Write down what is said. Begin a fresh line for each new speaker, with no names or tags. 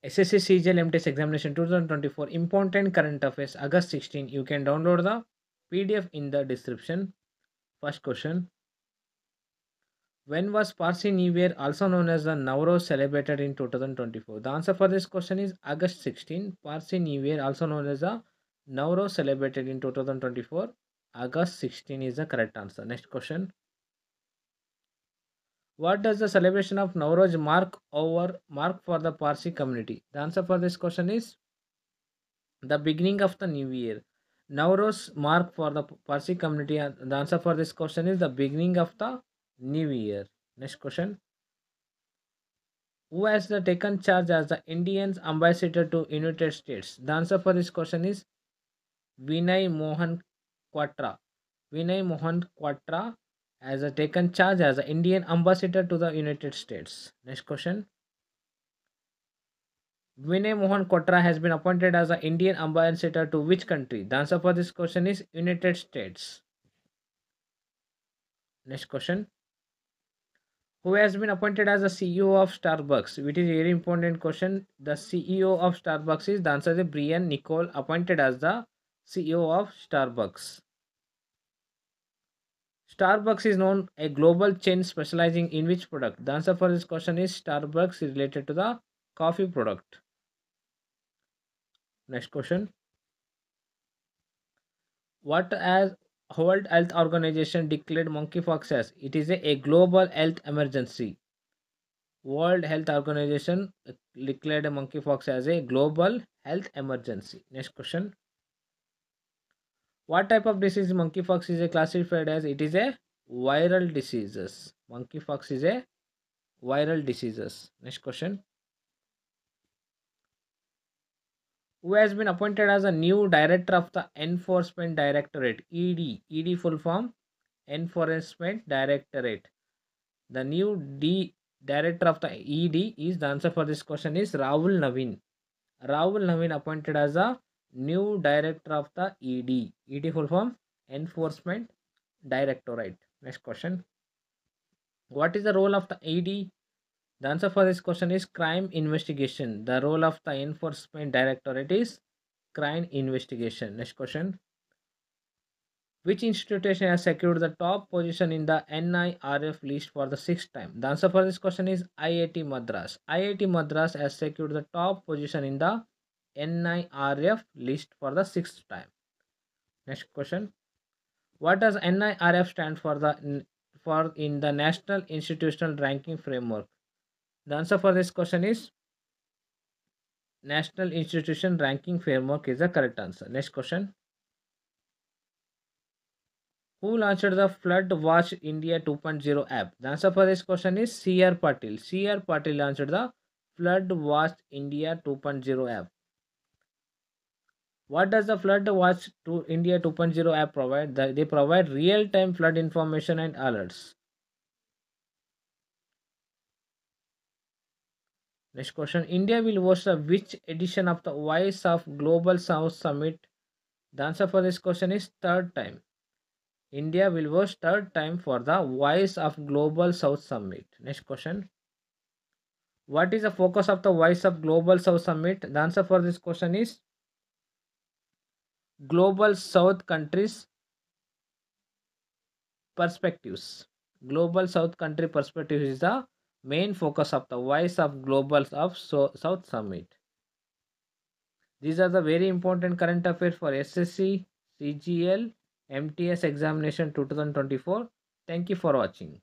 SSC CGL MTS examination 2024 important current affairs August 16. You can download the PDF in the description. First question. When was Parsi New Year, also known as the Nowruz, celebrated in 2024? The answer for this question is August 16. Parsi New Year, also known as the Nowruz, celebrated in 2024. August 16 is the correct answer. Next question. What does the celebration of Nowruz mark for the Parsi community? The answer for this question is the beginning of the new year. Nowruz mark for the Parsi community. The answer for this question is the beginning of the new year. Next question. Who has taken charge as the Indian ambassador to United States? The answer for this question is Vinay Mohan Quatra. Vinay Mohan Quatra has taken charge as the Indian ambassador to the United States. Next question. Vinay Mohan Quatra has been appointed as the Indian ambassador to which country? The answer for this question is United States. Next question. Who has been appointed as the CEO of Starbucks? Which is a very important question. The CEO of Starbucks is, the answer is Brian Nicole, appointed as the CEO of Starbucks. Starbucks is known a global chain specializing in which product? The answer for this question is Starbucks is related to the coffee product. Next question. What has World Health Organization declared monkeypox as? It is a global health emergency. World Health Organization declared monkeypox as a global health emergency. Next question. What type of disease monkeypox is classified as? It is a viral diseases. Monkeypox is a viral diseases. Next question. Who has been appointed as a new director of the Enforcement Directorate? ED. ED full form Enforcement Directorate. The new director of the ED is, the answer for this question is Rahul Naveen. Rahul Naveen appointed as a new director of the ED. ED full form Enforcement Directorate. Next question. What is the role of the ED? The answer for this question is crime investigation. The role of the Enforcement Directorate is crime investigation. Next question. Which institution has secured the top position in the NIRF list for the sixth time? The answer for this question is IIT Madras. IIT Madras has secured the top position in the NIRF list for the sixth time. Next question. What does NIRF stand for in the National Institutional Ranking Framework? The answer for this question is National Institution Ranking Framework is the correct answer. Next question. Who launched the Flood Watch India 2.0 app? The answer for this question is C.R. Patil. C.R. Patil launched the Flood Watch India 2.0 app. What does the Flood Watch to India 2.0 app provide? They provide real-time flood information and alerts. Next question. India will host which edition of the Voice of Global South Summit? The answer for this question is third time. India will host third time for the Voice of Global South Summit. Next question. What is the focus of the Voice of Global South Summit? The answer for this question is Global South countries perspectives. Global South country perspectives is the main focus of the Voice of Global of South Summit. These are the very important current affairs for SSC, CGL, MTS examination 2024. Thank you for watching.